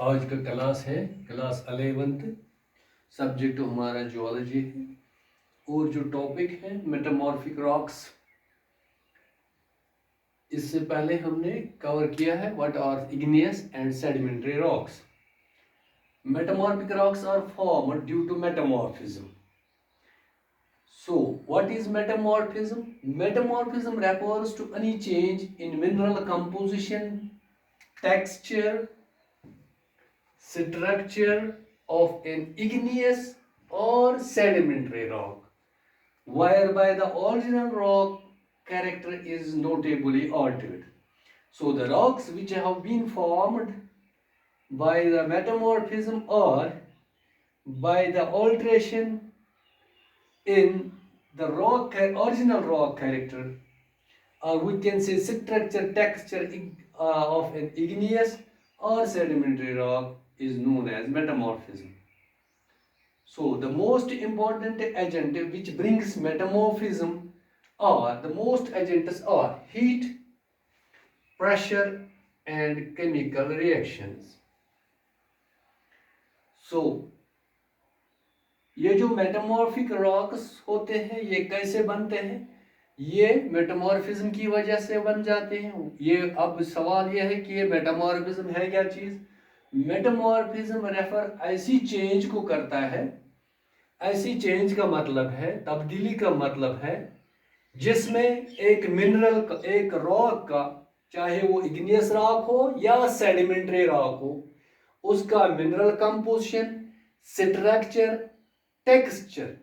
आज का क्लास है क्लास 11th। सब्जेक्ट हमारा जियोलॉजी है और जो टॉपिक है मेटामॉर्फिक रॉक्स। इससे पहले हमने कवर किया है what are igneous and sedimentary rocks. Metamorphic rocks are formed due to metamorphism. So, what is metamorphism? Metamorphism refers to any change in mineral composition, texture, structure of an igneous or sedimentary rock, whereby the original rock character is notably altered. So the rocks which have been formed by the metamorphism or by the alteration in the original rock character, or we can say structure, texture of an igneous or sedimentary rock is known as metamorphism. So the most important agent which brings metamorphism are the most agents are heat, pressure and chemical reactions. So ये जो metamorphic rocks होते हैं ये कैसे बनते हैं? ये metamorphism की वजह से बन जाते हैं। ये अब सवाल ये है कि ये मेटामॉर्फिज्म है क्या चीज? मेटामॉर्फिज्म रेफर ऐसी चेंज को करता है, ऐसी चेंज का मतलब है, तब्दीली का मतलब है जिसमें एक मिनरल का, एक रॉक का, चाहे वो इग्नियस रॉक हो या सेडिमेंट्री रॉक हो, उसका मिनरल कंपोजिशन, स्ट्रक्चर, टेक्सचर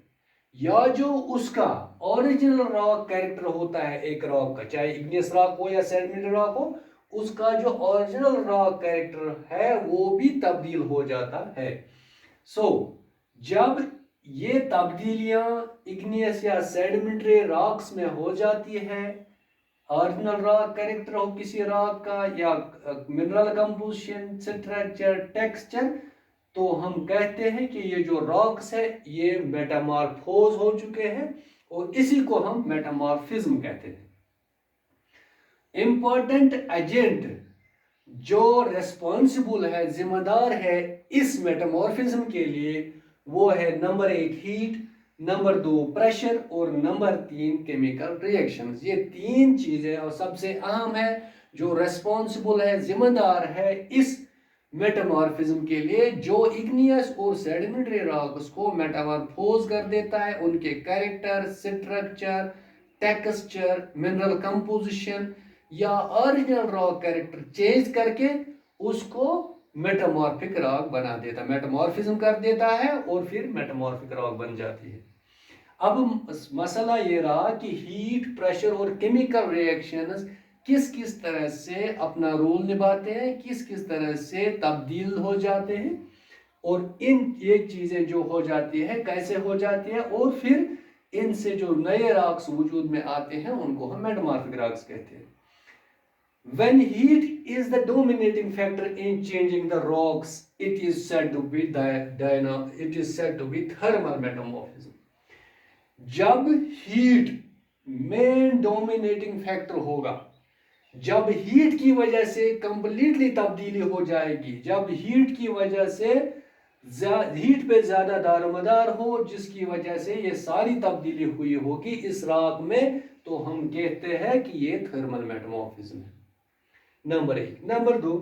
या जो उसका ओरिजिनल रॉक कैरेक्टर होता है एक रॉक का, चाहे इग्नियस रॉक हो या सेडिमेंट्री रॉक हो, उसका जो ओरिजिनल रॉक कैरेक्टर है वो भी तब्दील हो जाता है। सो जब ये तब्दीलियां इग्नियस या सेडिमेंट्री रॉक्स में हो जाती है, ओरिजिनल रॉक कैरेक्टर हो किसी रॉक का या मिनरल कंपोजिशन, स्ट्रक्चर, टेक्सचर, तो हम कहते हैं कि ये जो रॉक्स है ये मेटामॉर्फोज हो चुके हैं और इसी को हम मेटामॉर्फिज्म कहते हैं। इंपॉर्टेंट एजेंट जो रेस्पॉन्सिबल है, जिम्मेदार है इस मेटामॉर्फिज्म के लिए, वो है नंबर 1 हीट, नंबर 2 प्रेशर और नंबर 3 केमिकल रिएक्शंस। ये तीन चीजें और सबसे अहम है जो रेस्पॉन्सिबल है, जिम्मेदार है इस मेटामॉर्फिज्म के लिए, जो इग्नियस और सेडिमेंट्री रॉक्स को मेटामॉर्फोज कर देता है, उनके character, structure, texture, mineral composition या ओरिजिनल रॉक कैरेक्टर चेंज करके उसको मेटामॉर्फिक रॉक बना देता है, मेटामॉर्फिज्म कर देता है और फिर मेटामॉर्फिक रॉक बन जाती है। अब मसला ये रहा कि हीट, प्रेशर और केमिकल रिएक्शंस किस किस तरह से अपना रोल निभाते हैं, किस किस तरह से तब्दील हो जाते हैं और इन ये चीजें जो हो जाती है कैसे हो जाती है और फिर इनसे जो नए रॉक्स वजूद में आते हैं उनको हम मेटामॉर्फिक रॉक्स कहते हैं। When heat is the dominating factor in changing the rocks, it is said to be thermal metamorphism. जब हीट मेन डोमिनेटिंग फैक्टर होगा, जब हीट की वजह से कंप्लीटली तब्दीली हो जाएगी, जब हीट की वजह से हीट पे ज्यादा दारोमदार हो जिसकी वजह से ये सारी तब्दीली हुई होगी इस रॉक में, तो हम कहते हैं कि ये थर्मल मेटामॉर्फिज्म है। नंबर 1। नंबर 2,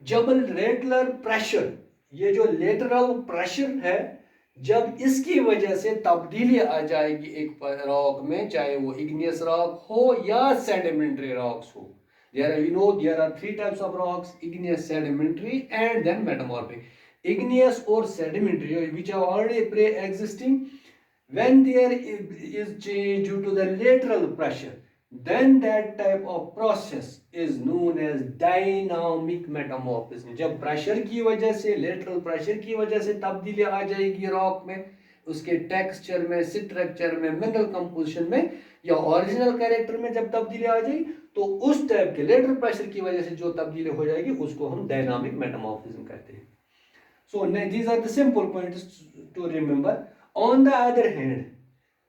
जब लेटरल प्रेशर, ये जो लेटरल प्रेशर है, जब इसकी वजह से तब्दीली आ जाएगी एक रॉक में, चाहे वो इग्नियस रॉक हो या सेडिमेंट्री रॉक्स हो। there are three types of rocks: igneous, sedimentary and then metamorphic. Igneous or sedimentary, which are already pre-existing, when there is change due to the lateral pressure, then that type of process is known as dynamic metamorphism. जब pressure की वजह से, lateral pressure की वजह से तब्दीली आ जाएगी rock में, उसके टेक्सचर में, स्ट्रक्चर में, मिनरल कंपोजिशन में या ओरिजिनल कैरेक्टर में जब तब्दीली आ जाएगी, तो उस टाइप के लेटरल प्रेशर की वजह से जो तब्दीली हो जाएगी उसको हम डायनामिक मेटामॉर्फिज्म कहते हैं। So these are the simple points to remember. On the other hand,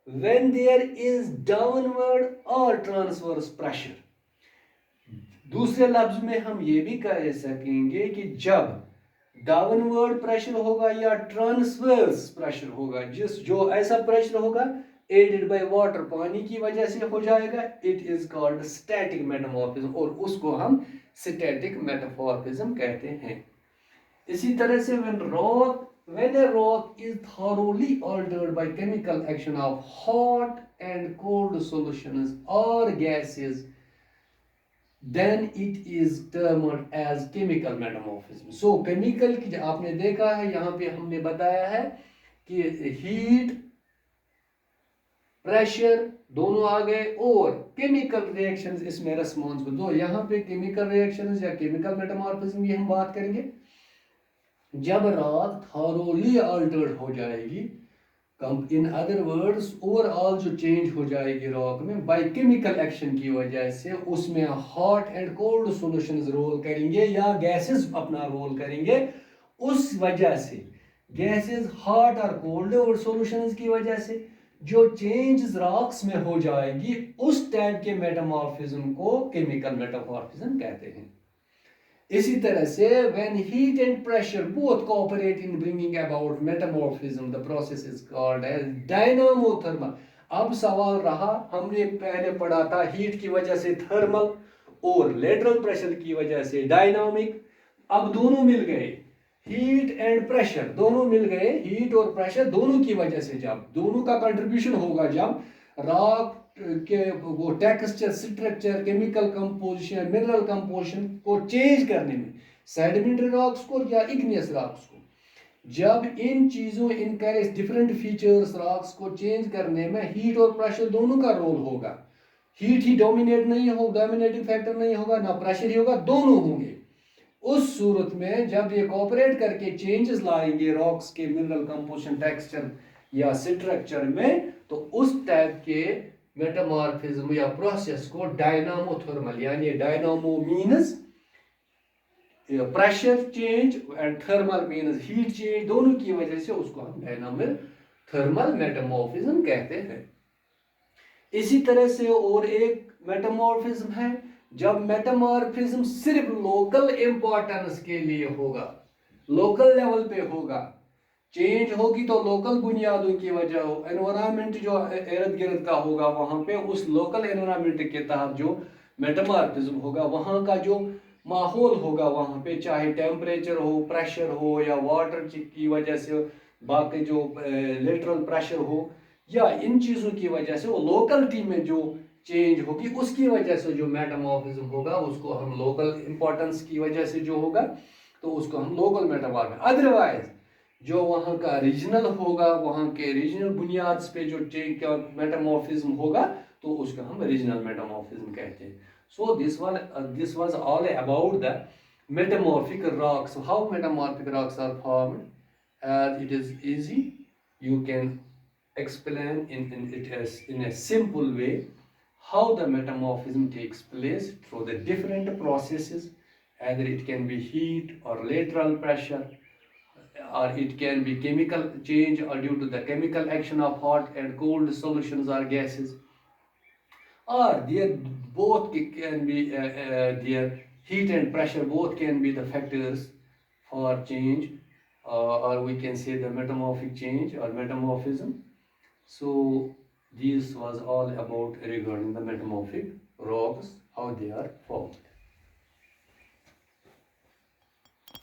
when there is downward or transverse pressure, दूसरे लफ्ज में हम ये भी कह सकेंगे कि जब डाउनवर्ड प्रेशर होगा या ट्रांसवर्स प्रेशर होगा, जो ऐसा प्रेशर होगा एडेड बाय वाटर, पानी की वजह से हो जाएगा, it is called static metamorphism, और उसको हम स्टैटिक मेटामॉर्फिज्म कहते हैं। इसी तरह से when a rock is thoroughly altered by chemical action of hot and cold solutions or gases, then it is termed as chemical metamorphism. So chemical की आपने देखा है, यहाँ पे हमने बताया है कि हीट, प्रेशर दोनों आ गए और केमिकल रिएक्शंस इसमें रिस्पॉन्सिबल। तो यहाँ पे केमिकल रिएक्शंस या केमिकल मेटामॉर्फिज्म की हम बात करेंगे। जब रॉक थॉरोली अल्टर्ड हो जाएगी, इन अदर वर्ड्स ओवरऑल जो चेंज हो जाएगी रॉक में बाय केमिकल एक्शन की वजह से, उसमें hot and cold solutions role करेंगे या गैसेस अपना रोल करेंगे। उस वजह से गैसेस हॉट और कोल्ड और सॉल्यूशंस की वजह से जो चेंज रॉक्स में हो जाएगी, उस टाइप के मेटामॉर्फिज्म को केमिकल मेटामॉर्फिज्म कहते हैं। इसी तरह से when heat and pressure both cooperate in bringing about metamorphism, the process is called as dynamothermal। अब सवाल रहा, हमने पहले पढ़ा था हीट की वजह से थर्मल और लेटरल प्रेशर की वजह से डायनामिक। अब दोनों मिल गए, हीट एंड प्रेशर दोनों मिल गए, हीट और प्रेशर दोनों की वजह से जब दोनों का कंट्रीब्यूशन होगा, जब रॉक के वो texture, structure, chemical composition, mineral composition को चेंज करने में, सेडिमेंट्री रॉक्स को या इग्नियस रॉक्स को, जब इन चीजों इनका डिफरेंट फीचर्स रॉक्स को चेंज करने में हीट और प्रेशर दोनों का रोल होगा। हीट ही डोमिनेट नहीं होगा, डोमिनेटिंग फैक्टर नहीं होगा, ना प्रेशर ही होगा, दोनों होंगे। उस सूरत में जब ये कोऑपरेट करके चेंजेस लाएंगे रॉक्स के मिनरल कंपोजिशन, टेक्सचर या स्ट्रक्चर में, तो उस टाइप के मेटामॉर्फिज्म या प्रोसेस को डायनामोथर्मल, यानी dynamo means pressure change and thermal means heat change, दोनों की वजह से उसको हम डायनामिक थर्मल मेटामॉर्फिज्म कहते हैं। इसी तरह से और एक मेटामॉर्फिज्म है, जब मेटामॉर्फिज्म सिर्फ लोकल इंपॉर्टेंस के लिए होगा, लोकल लेवल पे होगा, चेंज होगी तो लोकल बुनियादों की वजह हो, एनवायरनमेंट जो इर्द गिर्द का होगा वहां पे, उस लोकल एनवायरनमेंट के तहत जो मेटामॉर्फिज्म होगा, वहां का जो माहौल होगा वहां पे, चाहे टेम्परेचर हो, प्रेशर हो, या वाटर की वजह से बाकी जो लेटरल प्रेशर हो, या इन चीज़ों की वजह से वो लोकलिटी में जो चेंज होगी, उसकी वजह से जो मेटामॉर्फिज्म होगा उसको हम लोकल इंपॉर्टेंस की वजह से जो होगा तो उसको हम लोकल मेटामॉर्फिज्म। अदरवाइज जो वहाँ का रीजनल होगा, वहाँ के रीजनल बुनियाद पे जो चेंज का मेटामॉर्फिज्म होगा तो उसको हम रीजनल मेटामॉर्फिज्म कहते हैं। So this was all about the metamorphic rocks. How metamorphic rocks are formed? As it is easy, you can explain in a simple way how the metamorphism takes place through the different processes. Either it can be heat or lateral pressure, or it can be chemical change or due to the chemical action of hot and cold solutions or gases, or there both can be their heat and pressure both can be the factors for change, or we can say the metamorphic change or metamorphism. So this was all about regarding the metamorphic rocks, how they are formed.